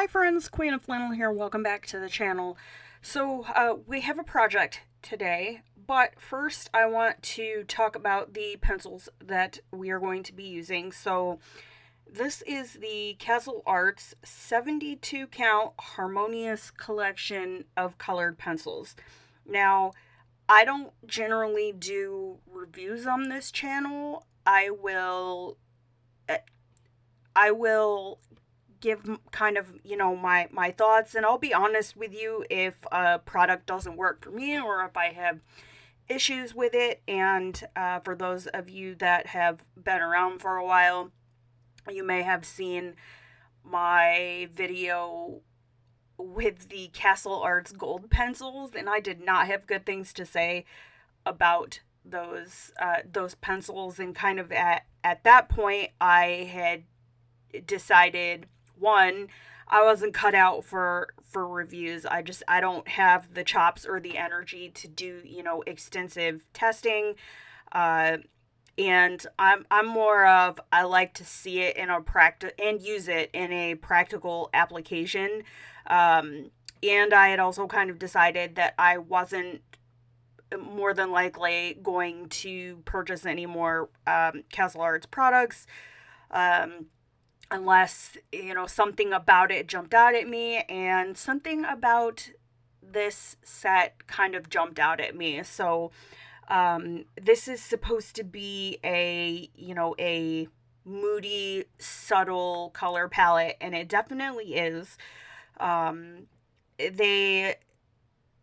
Hi friends, Queen of Flannel here. Welcome back to the channel. So we have a project today, but first I want to talk about the pencils that we are going to be using. So this is the Castle Arts 72 count Harmonious collection of colored pencils. Now, I don't generally do reviews on this channel. I will give kind of my thoughts, and I'll be honest with you if a product doesn't work for me or if I have issues with it. And for those of you that have been around for a while, you may have seen my video with the Castle Arts gold pencils, and I did not have good things to say about those pencils. And kind of at that point I had decided, one, I wasn't cut out for reviews. I don't have the chops or the energy to do, extensive testing. uh and I'm more of, I like to see it in a practice and use it in a practical application. And I had also kind of decided that I wasn't more than likely going to purchase any more Castle Arts products, um, unless something about it jumped out at me, and something about this set kind of jumped out at me. So this is supposed to be a moody, subtle color palette, and it definitely is. um, they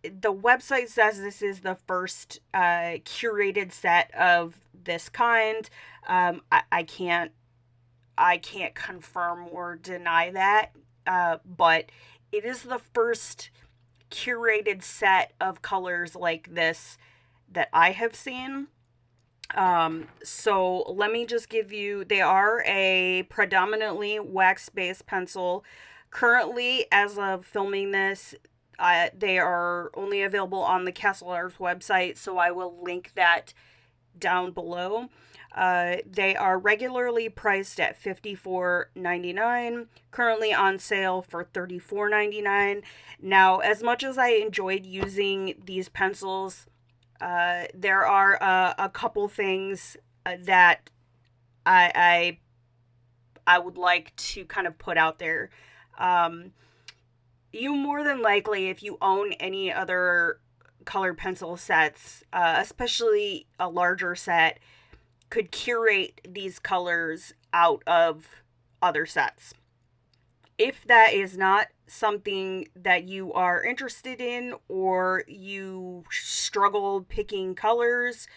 the website says this is the first curated set of this kind. I can't confirm or deny that, but it is the first curated set of colors like this that I have seen. So let me just give you, they are a predominantly wax-based pencil. Currently, as of filming this, they are only available on the Castle Arts website, so I will link that down below. They are regularly priced at $54.99, currently on sale for $34.99. Now, as much as I enjoyed using these pencils, there are a couple things that I, I would like to kind of put out there. Um, you more than likely, if you own any other colored pencil sets, especially a larger set, could curate these colors out of other sets. If that is not something that you are interested in, or you struggle picking colors,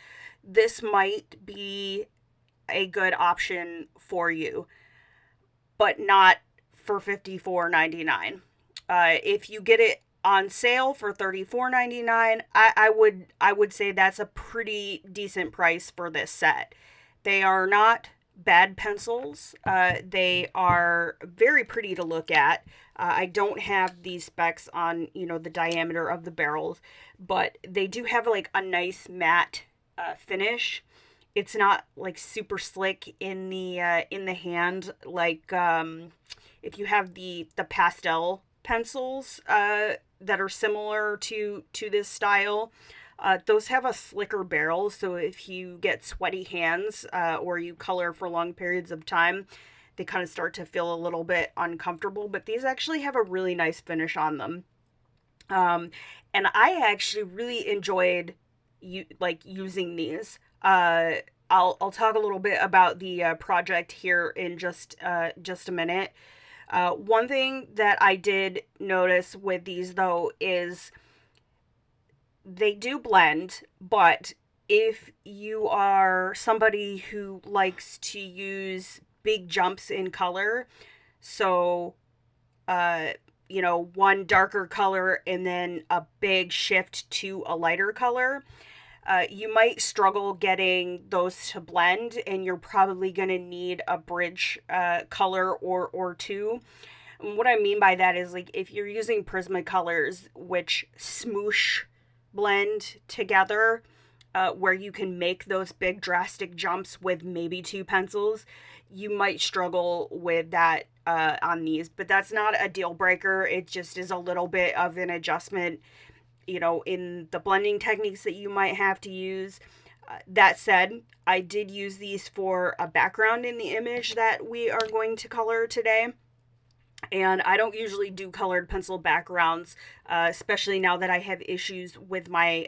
this might be a good option for you, but not for $54.99. If you get it on sale for $34.99, I would say that's a pretty decent price for this set. They are not bad pencils. They are very pretty to look at. I don't have these specs on, the diameter of the barrels, but they do have like a nice matte finish. It's not like super slick in the hand, like if you have the pastel pencils that are similar to this style. Those have a slicker barrel, so if you get sweaty hands, or you color for long periods of time, they kind of start to feel a little bit uncomfortable. But these actually have a really nice finish on them. Um, and I actually really enjoyed using these. I'll talk a little bit about the project here in just a minute. One thing that I did notice with these, though, is they do blend, but if you are somebody who likes to use big jumps in color, so one darker color and then a big shift to a lighter color, you might struggle getting those to blend, and you're probably going to need a bridge color or two. And what I mean by that is, like, if you're using Prismacolors, which smoosh blend together, where you can make those big drastic jumps with maybe two pencils, you might struggle with that on these. But that's not a deal breaker. It just is a little bit of an adjustment, in the blending techniques that you might have to use. That said, I did use these for a background in the image that we are going to color today. And I don't usually do colored pencil backgrounds, especially now that I have issues with my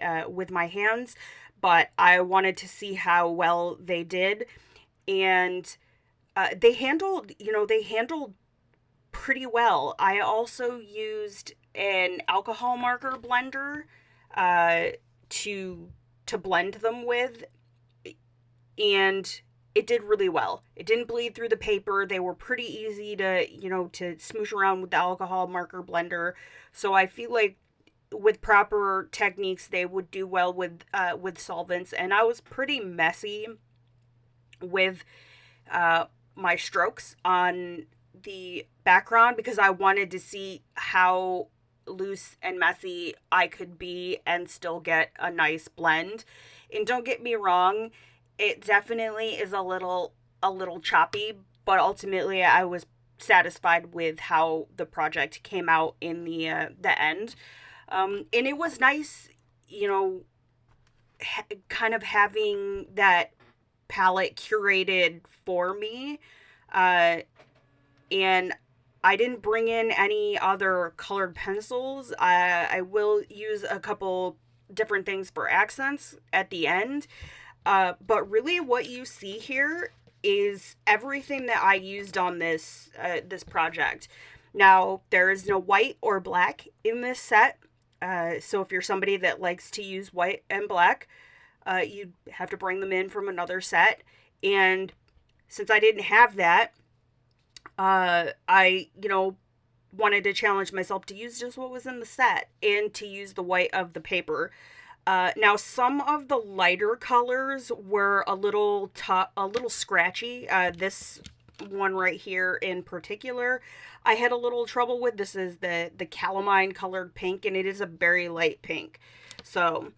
hands. But I wanted to see how well they did, and they handled pretty well. I also used an alcohol marker blender to blend them with, and it did really well. It didn't bleed through the paper. They were pretty easy to smoosh around with the alcohol marker blender. So I feel like with proper techniques, they would do well with solvents. And I was pretty messy with my strokes on the background because I wanted to see how loose and messy I could be and still get a nice blend. And don't get me wrong, it definitely is a little choppy, but ultimately I was satisfied with how the project came out in the end. And it was nice, kind of having that palette curated for me. And I didn't bring in any other colored pencils. I will use a couple different things for accents at the end. But really what you see here is everything that I used on this project. Now, there is no white or black in this set. So if you're somebody that likes to use white and black, you'd have to bring them in from another set. And since I didn't have that, I wanted to challenge myself to use just what was in the set and to use the white of the paper. Now, some of the lighter colors were a little scratchy. This one right here in particular, I had a little trouble with. This is the calamine colored pink, and it is a very light pink. So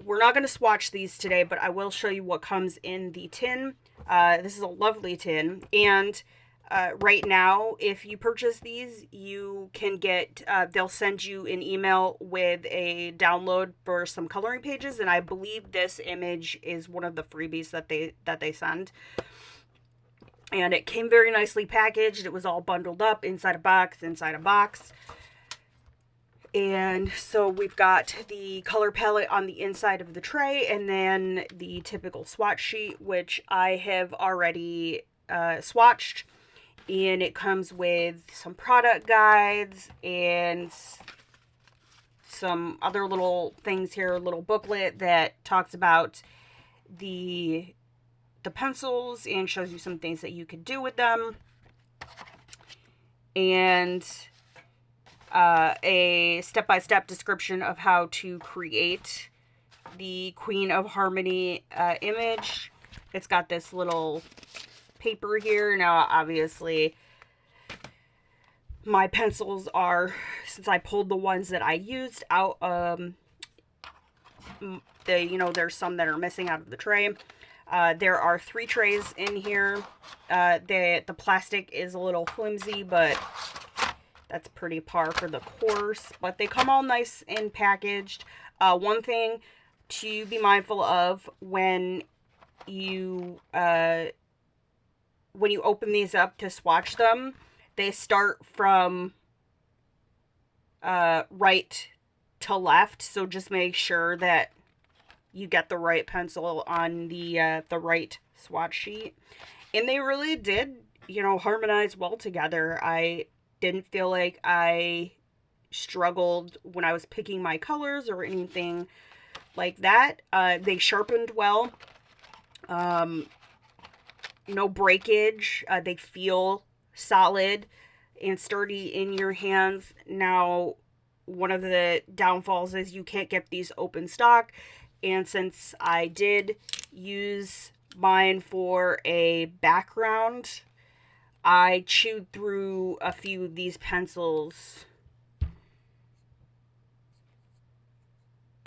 we're not going to swatch these today, but I will show you what comes in the tin. This is a lovely tin, and right now, if you purchase these, you can get, they'll send you an email with a download for some coloring pages, and I believe this image is one of the freebies that they send. And it came very nicely packaged. It was all bundled up inside a box. And so we've got the color palette on the inside of the tray, and then the typical swatch sheet, which I have already swatched. And it comes with some product guides and some other little things here, a little booklet that talks about the pencils and shows you some things that you could do with them. And a step-by-step description of how to create the Queen of Harmony image. It's got this little paper here. Now, obviously, my pencils are, since I pulled the ones that I used out, there's some that are missing out of the tray. There are 3 trays in here. The plastic is a little flimsy, but that's pretty par for the course. But they come all nice and packaged. One thing to be mindful of when you open these up to swatch them, they start from right to left, so just make sure that you get the right pencil on the right swatch sheet. And they really did, harmonize well together. I didn't feel like I struggled when I was picking my colors or anything like that. They sharpened well. No breakage. They feel solid and sturdy in your hands. Now, one of the downfalls is you can't get these open stock. And since I did use mine for a background, I chewed through a few of these pencils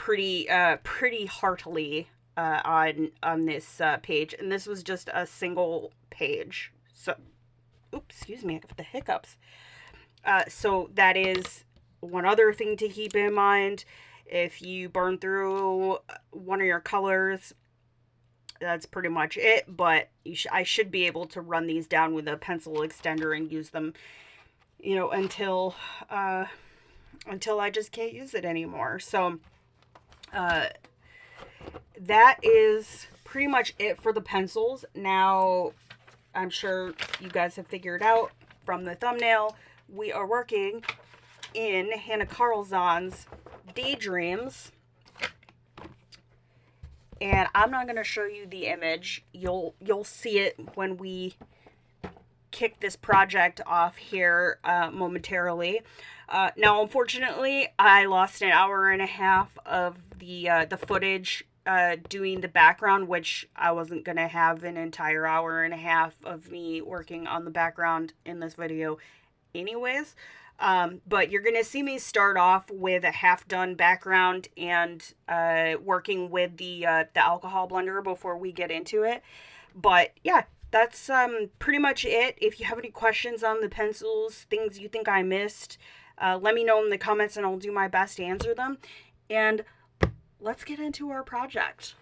pretty heartily on this page, and this was just a single page. So, oops, excuse me, I got the hiccups. So that is one other thing to keep in mind. If you burn through one of your colors, that's pretty much it. But I should be able to run these down with a pencil extender and use them, until I just can't use it anymore. So that is pretty much it for the pencils. Now, I'm sure you guys have figured out from the thumbnail, we are working in Hanna Karlzon's Daydreams. And I'm not going to show you the image. You'll see it when we kick this project off here momentarily. Now, unfortunately, I lost an hour and a half of the footage doing the background, which I wasn't going to have an entire hour and a half of me working on the background in this video anyways. But you're going to see me start off with a half-done background and working with the alcohol blender before we get into it. But yeah, that's pretty much it. If you have any questions on the pencils, things you think I missed, let me know in the comments and I'll do my best to answer them. And let's get into our project.